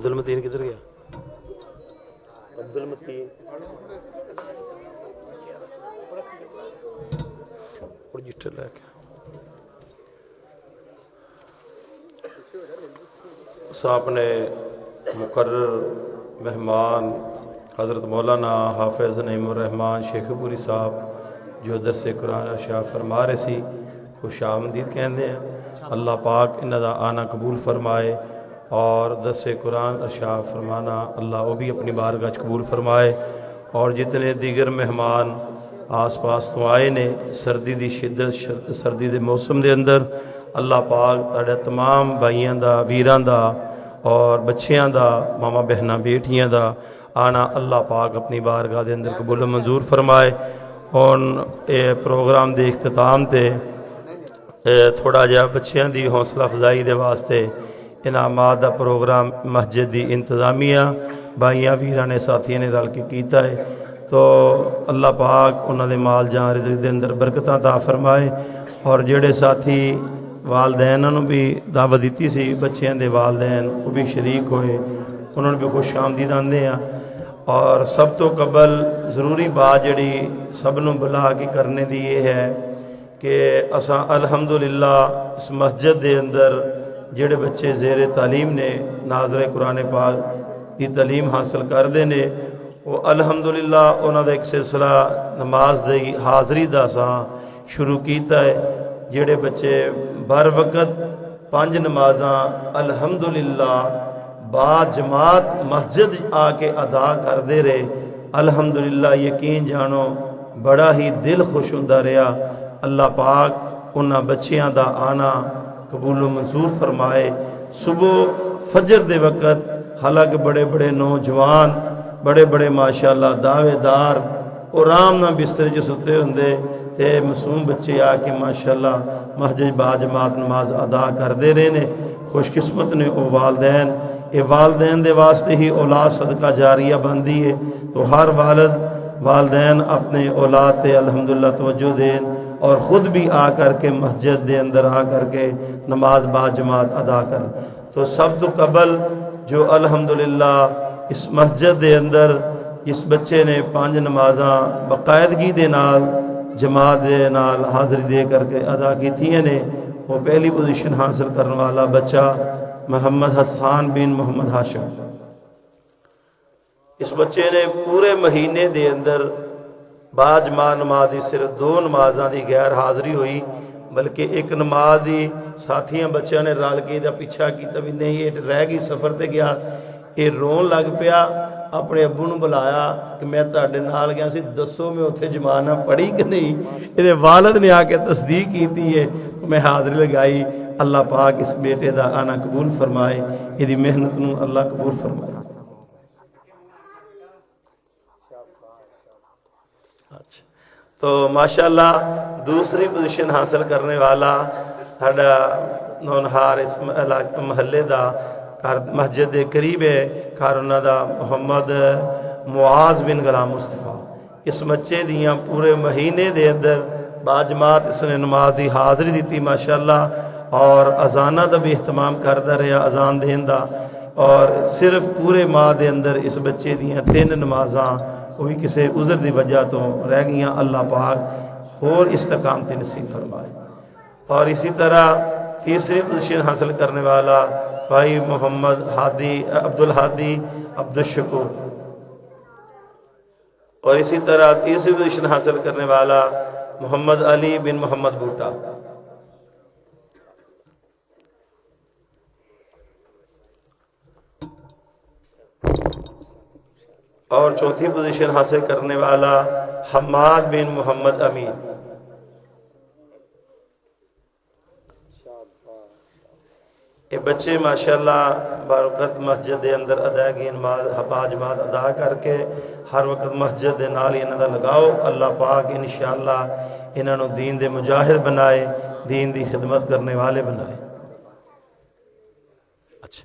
عبد المتین کدھر گیا؟ عبد المتین جٹھے لے کے صاحب نے مقرر مہمان حضرت مولانا حافظ نعیم الرحمان شیخ پوری صاحب جو درس قرآن ارشاد فرما رہے سی خوش آمدید کہندے ہیں. اللہ پاک انہاں دا آنا قبول فرمائے اور درس قرآن ارشاد فرمانا اللہ وہ بھی اپنی بارگاہ وچ قبول فرمائے. اور جتنے دیگر مہمان آس پاس تو آئے نے سردی دی شدت سردی دے موسم دے اندر اللہ پاک تاڑے تمام بھائیاں دا ویراں دا اور بچیاں دا ماما بہناں بیٹیاں دا آنا اللہ پاک اپنی بارگاہ دے اندر قبول و منظور فرمائے. اور پروگرام دے اختتام تے تھوڑا جہا بچیاں دی حوصلہ افزائی دے واسطے انعامات دا پروگرام مسجد دی انتظامیہ بھائیاں ویراں نے ساتھیاں نے رل کے کیتا ہے. تو اللہ پاک انہاں دے مال جان رزق دے اندر برکتاں عطا فرمائے. اور جڑے ساتھی والدیناں نوں بھی دعوت دیتی سی بچیاں دے والدین وہ بھی شریک ہوئے انہوں نے بھی خوش آمدید آندے ہیں. اور سب تو قبل ضروری بات جڑی سب نوں بلا کے کرنے دی یہ ہے کہ اساں الحمدللہ اس مسجد دے اندر جڑے بچے زیر تعلیم نے ناظر قرآن پاک کی تعلیم حاصل کردے نے وہ الحمدللہ انہاں دا ایک سلسلہ نماز دی حاضری دا ساں شروع کیتا ہے. جڑے بچے بر وقت 5 نمازاں الحمدللہ با جماعت مسجد آ کے ادا کر دے رہے الحمدللہ یقین جانو بڑا ہی دل خوش ہوندا رہا. اللہ پاک انہاں بچیاں دا آنا قبول و منظور فرمائے. صبح فجر دے وقت حالانکہ بڑے بڑے نوجوان بڑے بڑے ماشاءاللہ دعوے دار اور آرام نہ بستر جو ستے ہوندے تے معصوم بچے آ کے ماشاءاللہ مسجد با جماعت نماز ادا کر دے رہے نے. خوش قسمت نے او والدین اے والدین دے واسطے ہی اولاد صدقہ جاریہ بندی ہے. تو ہر والدین اپنے اولاد تے الحمدللہ توجہ دین اور خود بھی آ کر کے مسجد دے اندر آ کر کے نماز با جماعت ادا کر. تو سب تو قبل جو الحمدللہ اس مسجد دے اندر اس بچے نے 5 نمازاں باقاعدگی دے نال جماعت دے نال حاضری دے کر کے ادا کی تھی نے وہ پہلی پوزیشن حاصل کرنے والا بچہ محمد حسان بن محمد ہاشم. اس بچے نے پورے مہینے دے اندر با جماعت نماز دی صرف 2 نمازاں دی غیر حاضری ہوئی بلکہ ایک نماز دی ساتھیاں بچیاں نے رل کے دا پیچھا کیتا بھی نہیں یہ رہ گئی سفر تے گیا. یہ رون لگ پیا اپنے ابو نوں بلایا کہ میں تہاڈے نال گیا سی دسو میں اتھے جماعت پڑھی کہ نہیں. یہ والد نے آ کے تصدیق کیتی ہے میں حاضری لگائی. اللہ پاک اس بیٹے دا آنا قبول فرمائے یہ محنت نوں اللہ قبول فرمائے. تو ماشاءاللہ دوسری پوزیشن حاصل کرنے والا ساڈا نونہار اس محلے دا مسجد دے قریب ہے کارنا دا محمد معاذ بن غلام مصطفیٰ. اس بچے دیاں پورے مہینے دے اندر با جماعت اس نے نماز دی حاضری دیتی ماشاءاللہ اور اذانہ دا بھی اہتمام کردا رہا اذان دین دا. اور صرف پورے ماہ دے اندر اس بچے دیاں 3 نمازاں وہ بھی کسی عذر دی وجہ تو رہ گئیاں. اللہ پاک اور استقامت نصیب فرمائے. اور اسی طرح تیسری پوزیشن حاصل کرنے والا بھائی محمد ہادی عبدالہادی عبدالشکور. اور اسی طرح تیسری پوزیشن حاصل کرنے والا محمد علی بن محمد بوٹا. اور چوتھی پوزیشن حاصل کرنے والا حماد بن محمد امین. یہ بچے ماشاءاللہ بروقت مسجد دے اندر ادائیگی نماز با جماعت ادا کر کے ہر وقت مسجد دے نال انہاں دا لگاؤ. اللہ پاک انشاءاللہ انہاں نوں دین دے مجاہد بنائے دین دی خدمت کرنے والے بنائے. اچھا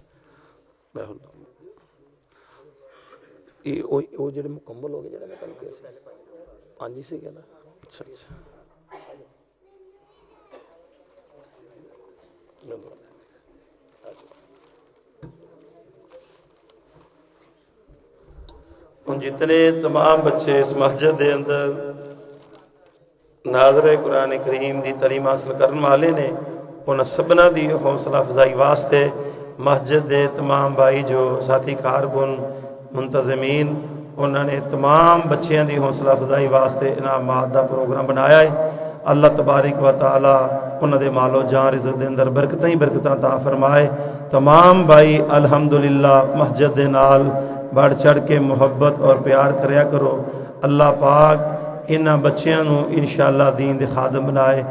وہ جڑے مکمل ہو گئے جڑے میں کل کیسے 5 سے کیا نا. اچھا اچھا ہن جتنے تمام بچے اس مسجد دے اندر ناظر قرآن کریم دی تعلیم حاصل کرنے والے نے انہاں سبنا دی حوصلہ افزائی واسطے مسجد دے تمام بھائی جو ساتھی کارکن منتظمین انہوں نے تمام بچیاں دی حوصلہ افزائی واسطے انعامات دا پروگرام بنایا ہے۔ اللہ تبارک و تعالی انہوں دے مال و جان رزق دے اندر برکتیں ہی برکتاں عطا فرمائے۔ تمام بھائی الحمدللہ مسجد دے نال بڑھ چڑھ کے محبت اور پیار کریا کرو۔ اللہ پاک انہاں بچیاں نو انشاءاللہ دین دے خادم بنائے۔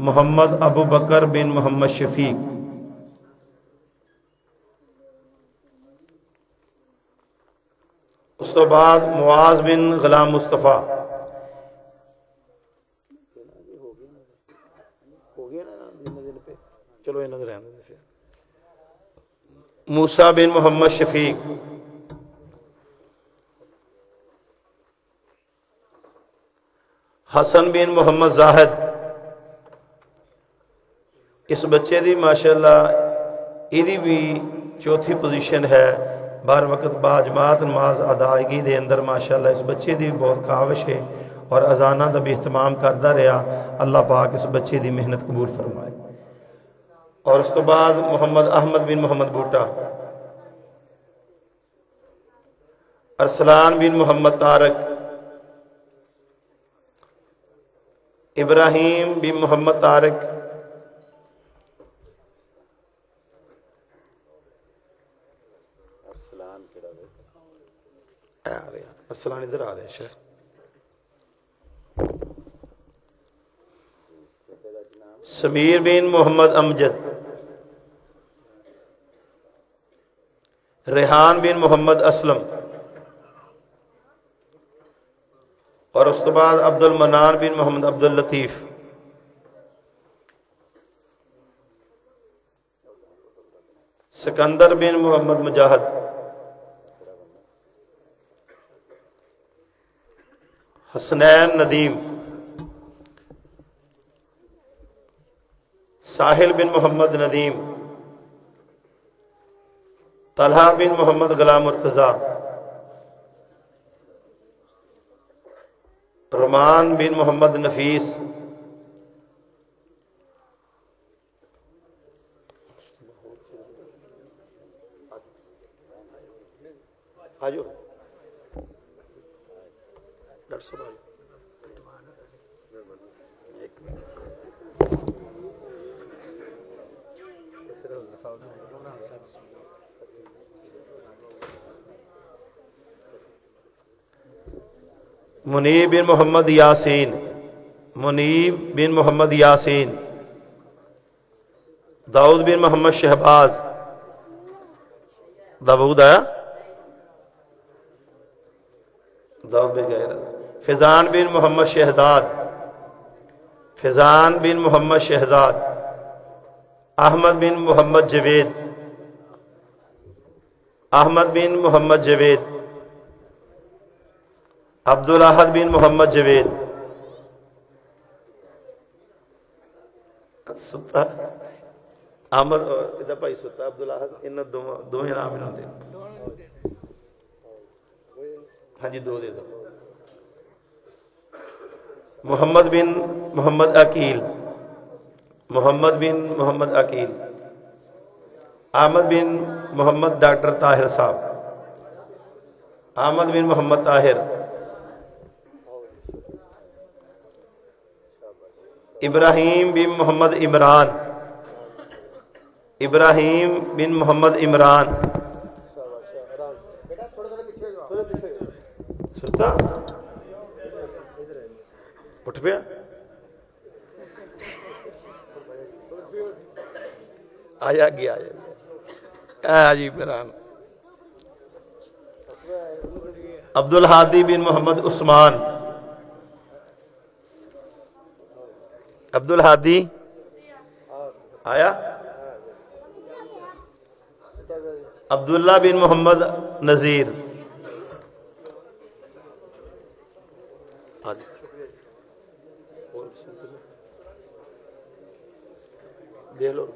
محمد ابو بکر بن محمد شفیق، اس تو بعد معاذ بن غلام مصطفیٰ، موسیٰ بن محمد شفیق، حسن بن محمد زاہد۔ اس بچے دی ماشاءاللہ ایدی بھی چوتھی پوزیشن ہے، بار وقت با جماعت نماز ادائیگی دے اندر ماشاءاللہ اس بچے دی بہت کاوش ہے اور اذانہ دا بھی اہتمام کرتا رہا۔ اللہ پاک اس بچے دی محنت قبول فرمائے۔ اور اس تو بعد محمد احمد بن محمد بوٹا، ارسلان بن محمد طارق، ابراہیم بن محمد طارق، ارسلان ادھر آ رہے ہیں شیخ، سمیر بن محمد امجد، ریحان بن محمد اسلم، اور اس کے بعد عبد المنان بن محمد عبد اللطیف، سکندر بن محمد مجاہد، حسنین ندیم، ساحل بن محمد ندیم، طلحہ بن محمد غلام مرتضی، رمان بن محمد نفیس، آجو ڈاکٹر صاحب آجو منیب بن محمد یاسین، منیب بن محمد یاسین، داؤد بن محمد شہباز، داؤد آیا داؤد بن غیر، فیضان بن محمد شہزاد، فیضان بن محمد شہزاد، احمد بن محمد جوید، احمد بن محمد جوید، عبدالاحد بن محمد جوید، ستا احمد ادھر بھائی ستا عبدالاحد، ان دو نام انہوں دے ہاں جی دو دے دو، محمد بن محمد عقیل، محمد بن محمد عقیل، احمد بن محمد ڈاکٹر طاہر صاحب، احمد بن محمد طاہر، ابراہیم بن محمد عمران، ابراہیم بن محمد عمران، ستا اٹھ پیا آیا گیا جی عمران، عبدالحادی بن محمد عثمان، عبدالحادی آیا، عبداللہ بن محمد نذیر، دے لو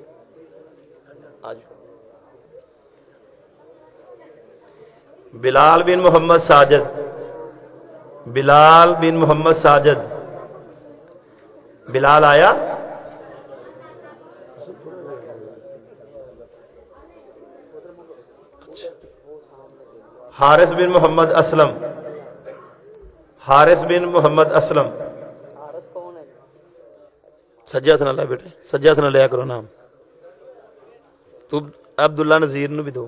آج، بلال بن محمد ساجد، بلال بن محمد ساجد، بلال آیا؟ حارث بن محمد اسلم، حارث بن محمد اسلم، سجاد نہ لے بیٹے، سجاد نہ لیا کرو نام، تو عبداللہ نذیر نو بھی دو۔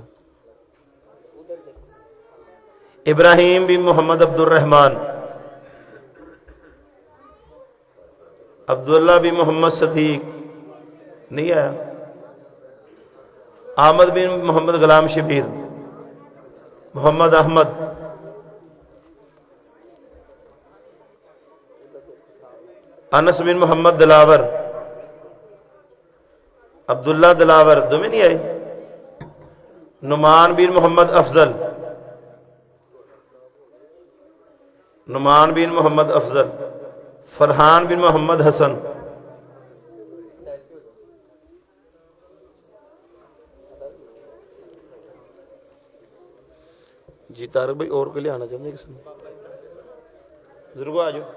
ابراہیم بن محمد عبد الرحمن، عبداللہ بن محمد صدیق نہیں آیا؟ احمد بن محمد غلام شبیر، محمد احمد، انس بن محمد دلاور، عبداللہ دلاور، دو میں نہیں آئے؟ نعمان بن محمد افضل، نعمان بن محمد افضل، فرحان بن محمد حسن، جی طارق بھائی اور کے لیے آنا چاہتے ہیں کسی نے؟ بزرگوں آ جاؤ۔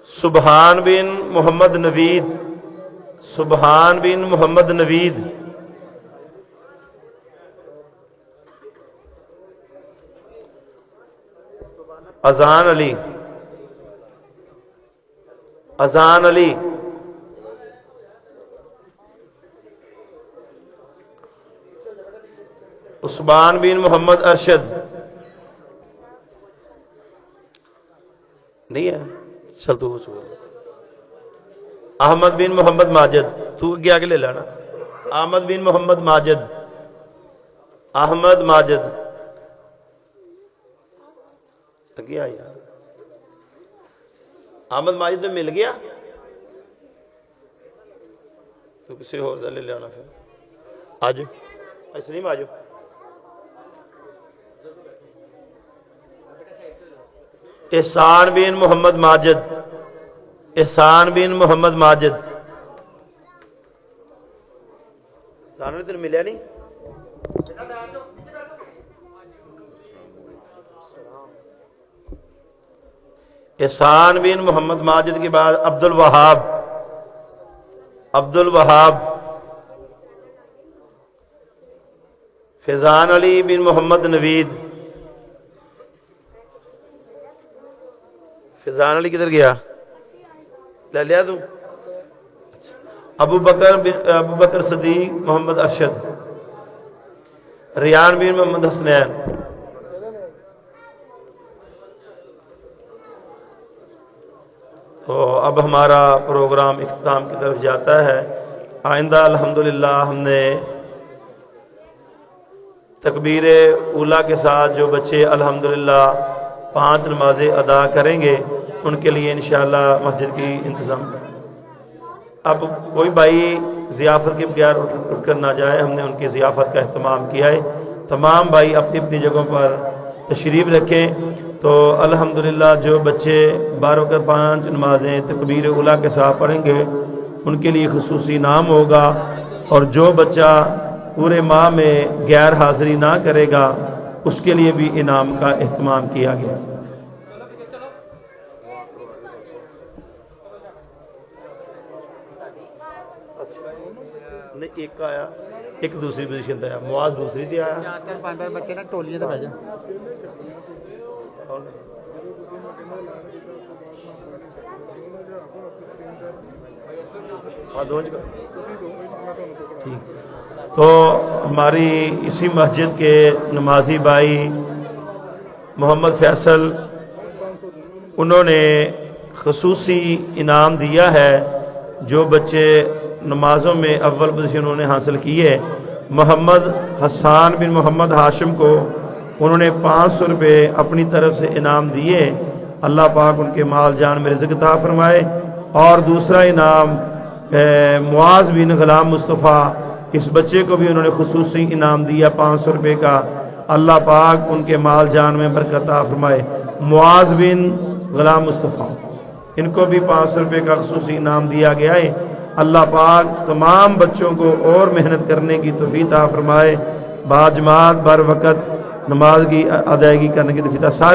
سبحان بن محمد نوید، سبحان بن محمد نوید، اذان علی، اذان علی، عثمان بن محمد ارشد نہیں ہے؟ چل تو احمد بن محمد ماجد، تو آگے لے لینا، احمد بن محمد ماجد، احمد ماجد اگے آیا، احمد ماجد تو مل گیا، تو کسی اور لے لینا پھر، آج اسلیم آجو۔ احسان بن محمد ماجد، احسان بن محمد ماجد، جانو تین ملیا نہیں؟ احسان بن محمد ماجد کے بعد عبد الوہاب، عبد الوہاب، فیضان علی بن محمد نوید، فیضان علی کدھر گیا؟ لے لیا تو؟ ابو بکر صدیق محمد ارشد، ریان بن محمد حسنین، تو اب ہمارا پروگرام اختتام کی طرف جاتا ہے۔ آئندہ الحمدللہ ہم نے تکبیر اولیٰ کے ساتھ جو بچے الحمدللہ 5 نمازیں ادا کریں گے ان کے لیے انشاءاللہ مسجد کی انتظام کریں۔ اب کوئی بھائی ضیافت کے بغیر اٹھ کر نہ جائے، ہم نے ان کی ضیافت کا اہتمام کیا ہے۔ تمام بھائی اپنی اپنی جگہوں پر تشریف رکھیں۔ تو الحمدللہ جو بچے 12 کر 5 نمازیں تکبیر اولیٰ کے ساتھ پڑھیں گے ان کے لیے خصوصی انعام ہوگا، اور جو بچہ پورے ماہ میں غیر حاضری نہ کرے گا اس کے لیے بھی انعام کا اہتمام کیا گیا۔ نہیں ایک کا آیا، ایک دوسری پوزیشن پہ آیا، معاذ دوسری تھی آیا، 4-5 بچے نا ٹولیاں تے بیٹھ جا۔ تو ہماری اسی مسجد کے نمازی بھائی محمد فیصل، انہوں نے خصوصی انعام دیا ہے جو بچے نمازوں میں اول پوزیشن انہوں نے حاصل کی ہے۔ محمد حسان بن محمد ہاشم کو انہوں نے 500 روپے اپنی طرف سے انعام دیے، اللہ پاک ان کے مال جان میں رزق عطا فرمائے۔ اور دوسرا انعام معاذ بن غلام مصطفیٰ، اس بچے کو بھی انہوں نے خصوصی انعام دیا 500 روپے کا، اللہ پاک ان کے مال جان میں برکت عطا فرمائے۔ معاذ بن غلام مصطفیٰ ان کو بھی 500 روپے کا خصوصی انعام دیا گیا ہے، اللہ پاک تمام بچوں کو اور محنت کرنے کی توفیق عطا فرمائے، باجماعت بر وقت نماز کی ادائیگی کرنے کی تو